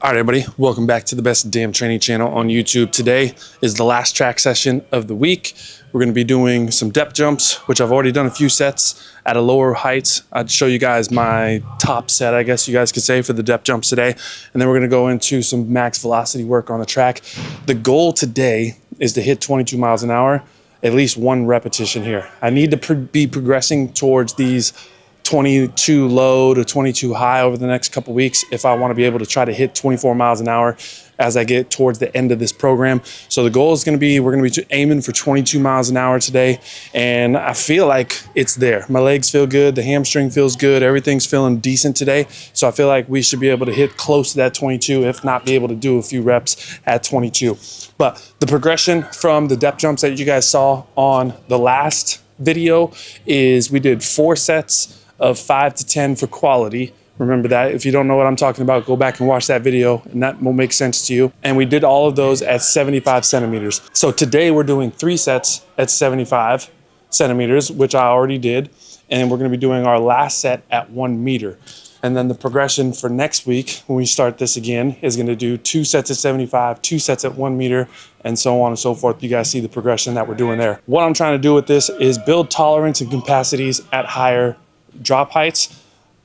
All right, everybody, welcome back to the Best Damn Training channel on YouTube. Today is the last track session of the week. We're going to be doing some depth jumps, which I've already done a few sets at a lower height. I'd show you guys my top set, I guess you guys could say, for the depth jumps today. And then we're going to go into some max velocity work on the track. The goal today is to hit 22 miles an hour, at least one repetition here. I need to be progressing towards these 22 low to 22 high over the next couple weeks if I want to be able to try to hit 24 miles an hour as I get towards the end of this program. So the goal is going to be, we're going to be aiming for 22 miles an hour today. And I feel like it's there. My legs feel good. The hamstring feels good. Everything's feeling decent today. So I feel like we should be able to hit close to that 22, if not be able to do a few reps at 22. But the progression from the depth jumps that you guys saw on the last video is we did 4 sets of 5 to 10 for quality. Remember that. If you don't know what I'm talking about, go back and watch that video and that will make sense to you. And we did all of those at 75 centimeters. So today we're doing 3 sets at 75 centimeters, which I already did. And we're going to be doing our last set at 1 meter. And then the progression for next week, when we start this again, is going to do 2 sets at 75, 2 sets at 1 meter, and so on and so forth. You guys see the progression that we're doing there. What I'm trying to do with this is build tolerance and capacities at higher drop heights.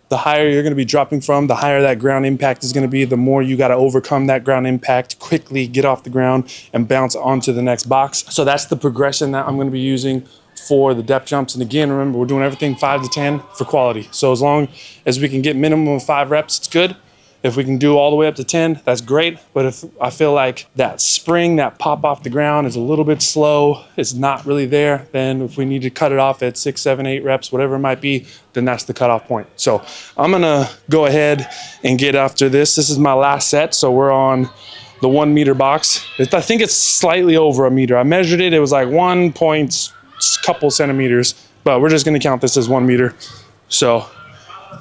The higher you're going to be dropping from, the higher that ground impact is going to be, the more you got to overcome that ground impact, quickly get off the ground and bounce onto the next box. So that's the progression that I'm going to be using for the depth jumps. And again, remember, we're doing everything 5 to 10 for quality. So as long as we can get minimum of 5 reps, it's good. If we can do all the way up to 10, that's great. But if I feel like that spring, that pop off the ground is a little bit slow, it's not really there, then if we need to cut it off at 6, 7, 8 reps, whatever it might be, then that's the cutoff point. So I'm gonna go ahead and get after this. This is my last set. So we're on the 1 meter box. I think it's slightly over a meter. I measured it, it was like 1 point couple centimeters, but we're just gonna count this as 1 meter. So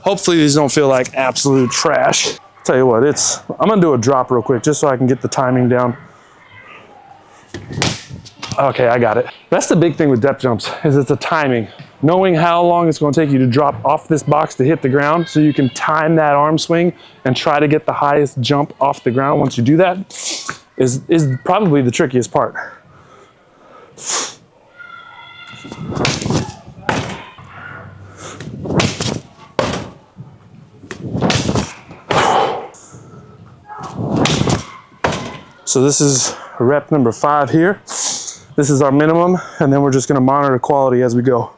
hopefully these don't feel like absolute trash. Tell you what, I'm gonna do a drop real quick just so I can get the timing down. Okay, I got it. That's the big thing with depth jumps, is it's the timing. Knowing how long it's gonna take you to drop off this box to hit the ground so you can time that arm swing and try to get the highest jump off the ground. Once you do that, is probably the trickiest part. So this is rep number 5 here. This is our minimum, and then we're just gonna monitor quality as we go.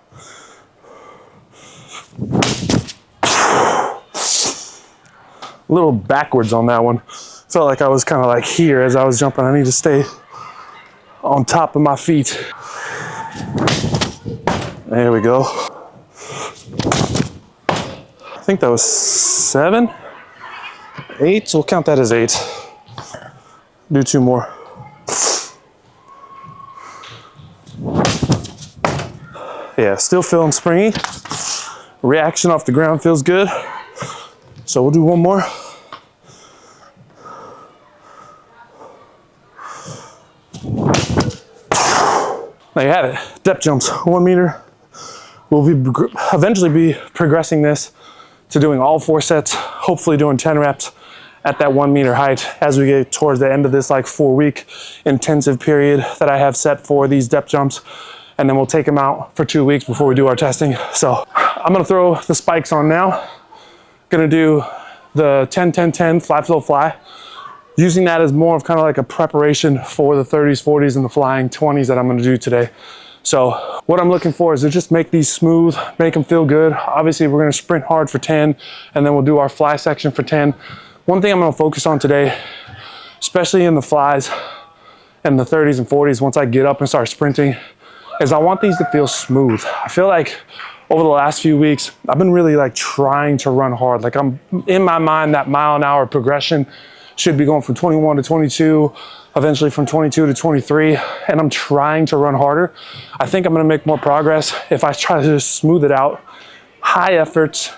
A little backwards on that one. Felt like I was kind of like here as I was jumping. I need to stay on top of my feet. There we go. I think that was 7, 8, so we'll count that as 8. Do 2 more. Yeah, still feeling springy. Reaction off the ground feels good. So we'll do 1 more. There you have it. Depth jumps, 1 meter. We'll eventually be progressing this to doing all 4 sets, hopefully doing 10 reps at that 1 meter height as we get towards the end of this like 4-week intensive period that I have set for these depth jumps. And then we'll take them out for 2 weeks before we do our testing. So I'm gonna throw the spikes on now. Gonna do the 10, 10, 10 fly, flow, fly. Using that as more of kind of like a preparation for the 30s, 40s, and the flying 20s that I'm gonna do today. So what I'm looking for is to just make these smooth, make them feel good. Obviously we're gonna sprint hard for 10, and then we'll do our fly section for 10. One thing I'm gonna focus on today, especially in the flies and the 30s and 40s, once I get up and start sprinting, is I want these to feel smooth. I feel like over the last few weeks, I've been really like trying to run hard. Like I'm in my mind, that mile an hour progression should be going from 21 to 22, eventually from 22 to 23, and I'm trying to run harder. I think I'm gonna make more progress if I try to just smooth it out. High efforts,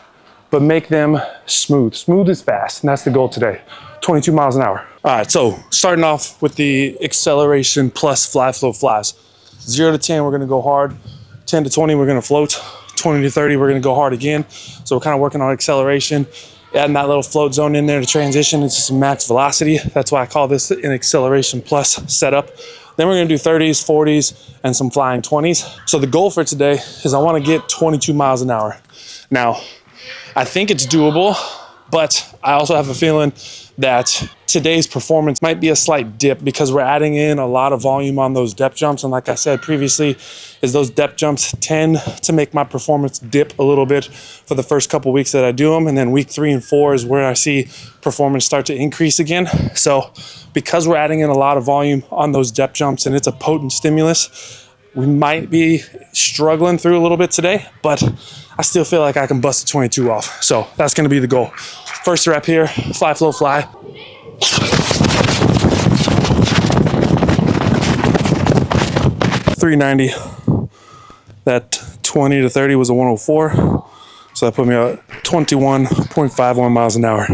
but make them smooth. Smooth is fast, and that's the goal today. 22 miles an hour. All right, so starting off with the acceleration plus fly, flow, flies. 0 to 10, we're gonna go hard. 10 to 20, we're gonna float. 20 to 30, we're gonna go hard again. So we're kind of working on acceleration. adding that little float zone in there to transition into some max velocity. That's why I call this an acceleration plus setup. Then we're gonna do 30s, 40s, and some flying 20s. So the goal for today is I wanna get 22 miles an hour. Now, I think it's doable, but I also have a feeling that today's performance might be a slight dip because we're adding in a lot of volume on those depth jumps. And like I said previously, is those depth jumps tend to make my performance dip a little bit for the first couple weeks that I do them. And then week 3 and 4 is where I see performance start to increase again. So because we're adding in a lot of volume on those depth jumps and it's a potent stimulus, we might be struggling through a little bit today, but I still feel like I can bust a 22 off. So that's gonna be the goal. First rep here, fly, flow, fly. 390. That 20 to 30 was a 104. So that put me at 21.51 miles an hour.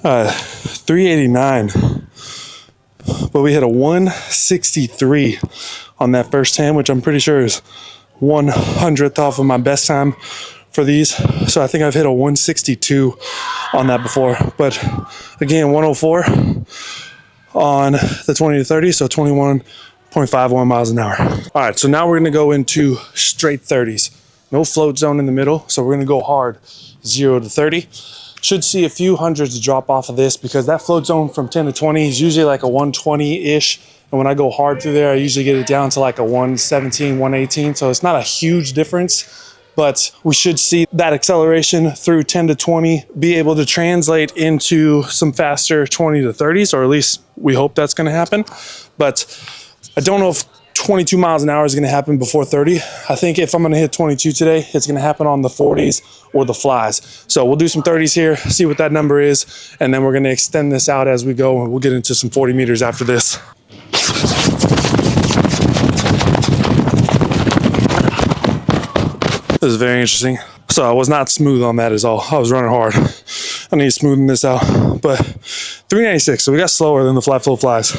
All right, 389. But we hit a 163 on that first 10, which I'm pretty sure is 100th off of my best time for these. So I think I've hit a 162 on that before. But again, 104 on the 20 to 30, so 21.51 miles an hour. All right, so now we're gonna go into straight 30s. No float zone in the middle, so we're gonna go hard, 0 to 30. Should see a few hundreds drop off of this because that float zone from 10 to 20 is usually like a 120-ish. And when I go hard through there, I usually get it down to like a 117, 118. So it's not a huge difference, but we should see that acceleration through 10 to 20 be able to translate into some faster 20 to 30s, or at least we hope that's gonna happen. But I don't know if 22 miles an hour is going to happen before 30. I think if I'm going to hit 22 today, it's going to happen on the 40s or the flies. So we'll do some 30s here, see what that number is, and then we're going to extend this out as we go, and we'll get into some 40 meters after this. This is very interesting. So I was not smooth on that at all. I was running hard. I need to smoothen this out. But 396, so we got slower than the flat flow flies.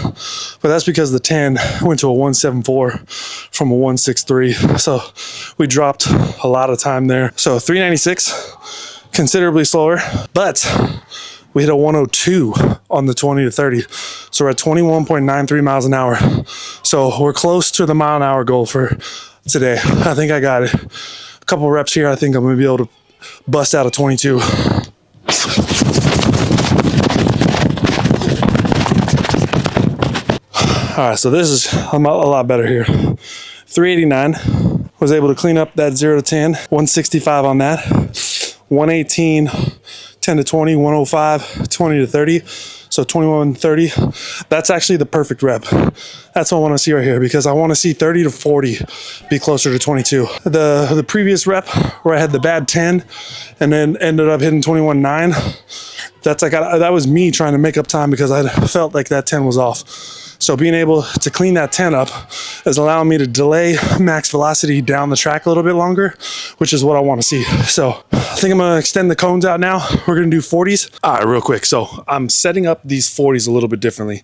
But that's because the 10 went to a 174 from a 163. So we dropped a lot of time there. So 396, considerably slower, but we hit a 102 on the 20 to 30. So we're at 21.93 miles an hour. So we're close to the mile an hour goal for today. I think I got it. A couple reps here, I think I'm gonna be able to bust out a 22. All right, so this is a lot better here. 389, was able to clean up that 0 to 10, 165 on that, 118, 10 to 20, 105, 20 to 30. So 21, 30, that's actually the perfect rep. That's what I want to see right here because I want to see 30 to 40 be closer to 22. The previous rep where I had the bad 10 and then ended up hitting 21.9, that's like, that was me trying to make up time because I felt like that 10 was off. So being able to clean that 10 up is allowing me to delay max velocity down the track a little bit longer, which is what I want to see. So I think I'm gonna extend the cones out now. We're gonna do 40s. All right, real quick. So I'm setting up these 40s a little bit differently.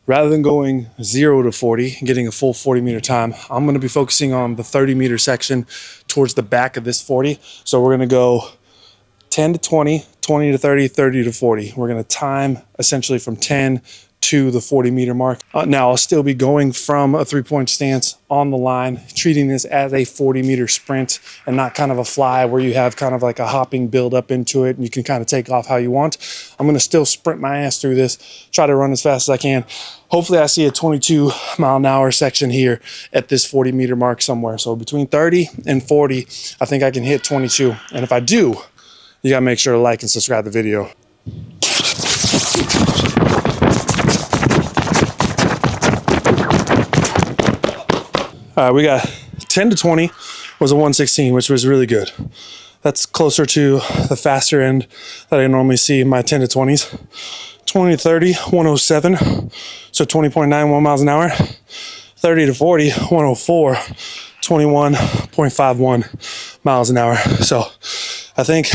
Rather than going 0 to 40 and getting a full 40 meter time, I'm gonna be focusing on the 30 meter section towards the back of this 40. So we're gonna go 10 to 20, 20 to 30, 30 to 40. We're gonna time essentially from 10 to the 40 meter mark. Now I'll still be going from a 3-point stance on the line, treating this as a 40 meter sprint and not kind of a fly where you have kind of like a hopping build up into it and you can kind of take off how you want. I'm gonna still sprint my ass through this, try to run as fast as I can. Hopefully I see a 22 mile an hour section here at this 40 meter mark somewhere. So between 30 and 40, I think I can hit 22. And if I do, you gotta make sure to like and subscribe to the video. All right, we got 10 to 20 was a 116, which was really good. That's closer to the faster end that I normally see in my 10 to 20s. 20 to 30, 107, so 20.91 miles an hour. 30 to 40, 104, 21.51 miles an hour. So I think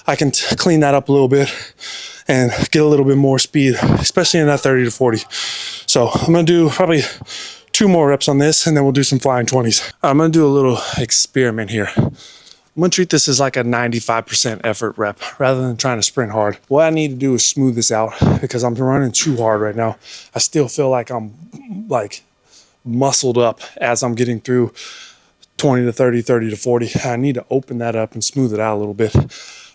I can clean that up a little bit and get a little bit more speed, especially in that 30 to 40. So I'm gonna do probably 2 more reps on this, and then we'll do some flying 20s. I'm gonna do a little experiment here. I'm gonna treat this as like a 95% effort rep rather than trying to sprint hard. What I need to do is smooth this out because I'm running too hard right now. I still feel like I'm like muscled up as I'm getting through 20 to 30, 30 to 40. I need to open that up and smooth it out a little bit.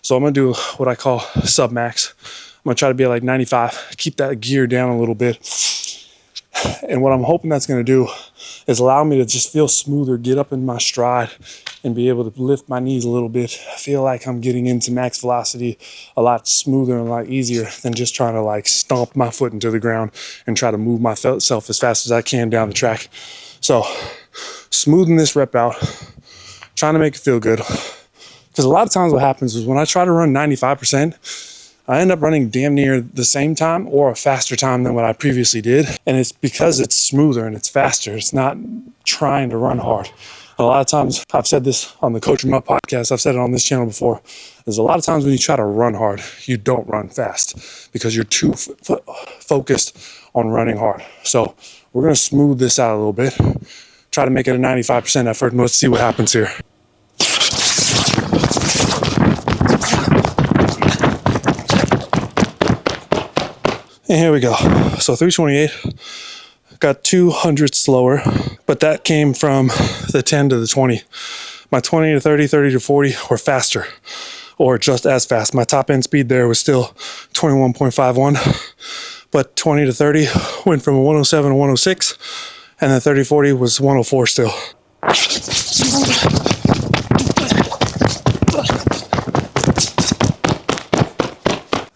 So I'm gonna do what I call sub max. I'm gonna try to be at like 95, keep that gear down a little bit. And what I'm hoping that's gonna do is allow me to just feel smoother, get up in my stride and be able to lift my knees a little bit. I feel like I'm getting into max velocity a lot smoother and a lot easier than just trying to like stomp my foot into the ground and try to move myself as fast as I can down the track. So smoothing this rep out, trying to make it feel good. Because a lot of times what happens is when I try to run 95%, I end up running damn near the same time or a faster time than what I previously did. And it's because it's smoother and it's faster. It's not trying to run hard. A lot of times, I've said this on the Coach 'em Up podcast, I've said it on this channel before, there's a lot of times when you try to run hard, you don't run fast because you're too focused on running hard. So we're gonna smooth this out a little bit, try to make it a 95% effort, and let's see what happens here. And here we go. So 328, got 200 slower, but that came from the 10 to the 20. My 20 to 30, 30 to 40 were faster or just as fast. My top end speed there was still 21.51, but 20 to 30 went from 107 to 106, and then 30, 40 was 104 still.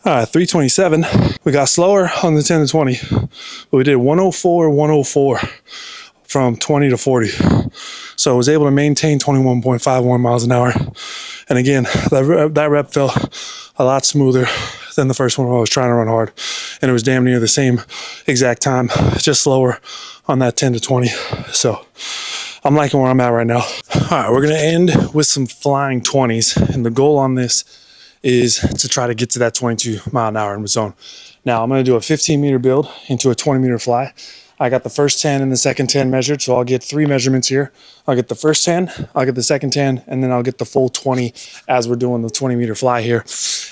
All right, 327. We got slower on the 10 to 20, but we did 104, 104 from 20 to 40. So I was able to maintain 21.51 miles an hour. And again, that rep felt a lot smoother than the first one when I was trying to run hard. And it was damn near the same exact time, just slower on that 10 to 20. So I'm liking where I'm at right now. All right, we're gonna end with some flying 20s. And the goal on this is to try to get to that 22 mile an hour in the zone. Now I'm gonna do a 15-meter build into a 20-meter fly. I got the first 10 and the second 10 measured, so I'll get 3 measurements here. I'll get the first 10, I'll get the second 10, and then I'll get the full 20 as we're doing the 20-meter fly here.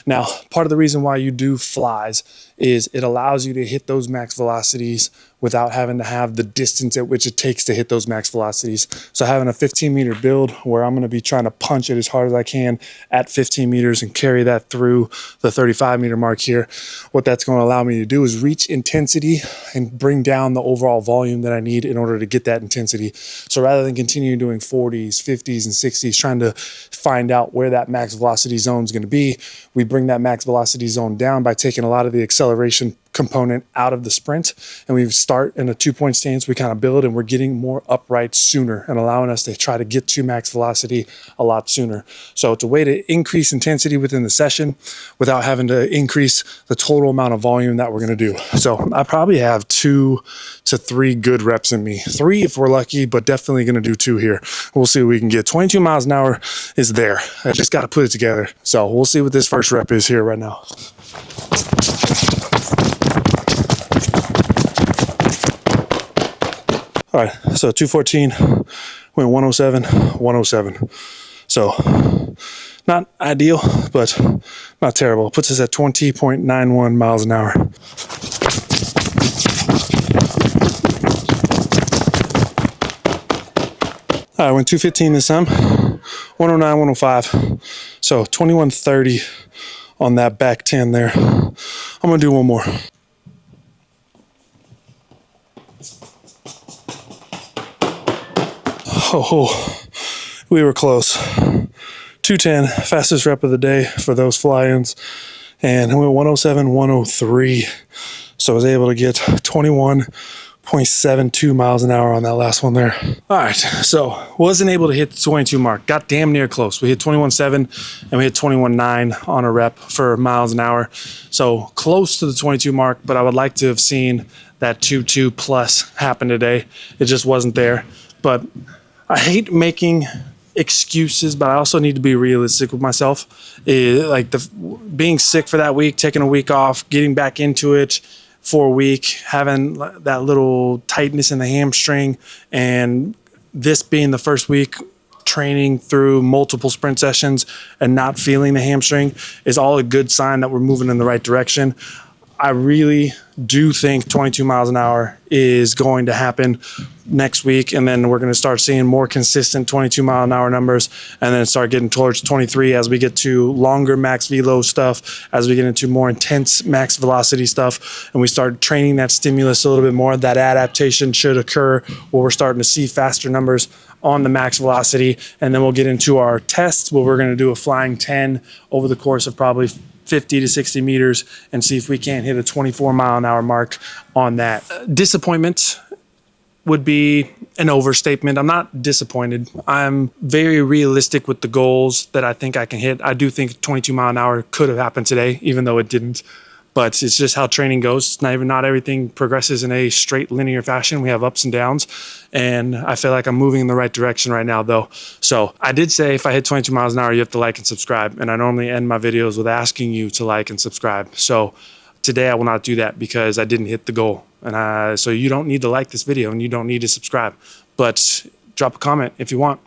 Now, part of the reason why you do flies is it allows you to hit those max velocities without having to have the distance at which it takes to hit those max velocities. So having a 15-meter build where I'm gonna be trying to punch it as hard as I can at 15 meters and carry that through the 35-meter mark here, what that's gonna allow me to do is reach intensity and bring down the overall volume that I need in order to get that intensity. So rather than continue doing 40s, 50s, and 60s, trying to find out where that max velocity zone is gonna be, we bring that max velocity zone down by taking a lot of the acceleration component out of the sprint, and we start in a 2-point stance. We kind of build and we're getting more upright sooner and allowing us to try to get to max velocity a lot sooner. So it's a way to increase intensity within the session without having to increase the total amount of volume that we're going to do. So I probably have 2 to 3 good reps in me, 3 if we're lucky, but definitely going to do 2 here. We'll see what we can get. 22 miles an hour is there. I just got to put it together. So we'll see what this first rep is here right now. All right, so 214, went 107, 107. So not ideal, but not terrible. Puts us at 20.91 miles an hour. All right, went 215 this time, 109, 105. So 2130 on that back 10 there. I'm gonna do one more. Oh, we were close. 210, fastest rep of the day for those fly-ins. And I went 107, 103. So I was able to get 21.72 miles an hour on that last one there. All right, so wasn't able to hit the 22 mark. Got damn near close. We hit 21.7 and we hit 21.9 on a rep for miles an hour. So close to the 22 mark, but I would like to have seen that 22 plus happen today. It just wasn't there. But I hate making excuses, but I also need to be realistic with myself. Like being sick for that week, taking a week off, getting back into it, 4 week, having that little tightness in the hamstring, and this being the first week training through multiple sprint sessions and not feeling the hamstring is all a good sign that we're moving in the right direction. I really do think 22 miles an hour is going to happen next week, and then we're going to start seeing more consistent 22 mile an hour numbers, and then start getting towards 23 as we get to longer max velo stuff, as we get into more intense max velocity stuff, and we start training that stimulus a little bit more. That adaptation should occur where we're starting to see faster numbers on the max velocity, and then we'll get into our tests where we're going to do a flying 10 over the course of probably 50 to 60 meters and see if we can't hit a 24 mile an hour mark on that. Disappointment would be an overstatement. I'm not disappointed. I'm very realistic with the goals that I think I can hit. I do think 22 mile an hour could have happened today, even though it didn't. But it's just how training goes. Not everything progresses in a straight linear fashion. We have ups and downs, and I feel like I'm moving in the right direction right now, though. So I did say if I hit 22 miles an hour, you have to like and subscribe, and I normally end my videos with asking you to like and subscribe. So today I will not do that because I didn't hit the goal, and so you don't need to like this video and you don't need to subscribe, but drop a comment if you want.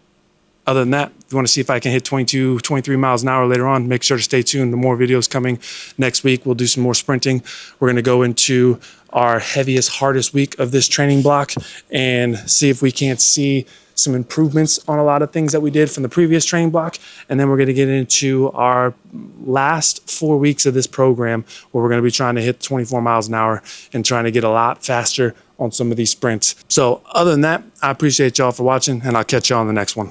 Other than that, if you want to see if I can hit 22, 23 miles an hour later on, make sure to stay tuned. The more videos coming next week. We'll do some more sprinting. We're going to go into our heaviest, hardest week of this training block and see if we can't see some improvements on a lot of things that we did from the previous training block. And then we're going to get into our last 4 weeks of this program where we're going to be trying to hit 24 miles an hour and trying to get a lot faster on some of these sprints. So other than that, I appreciate y'all for watching, and I'll catch y'all on the next one.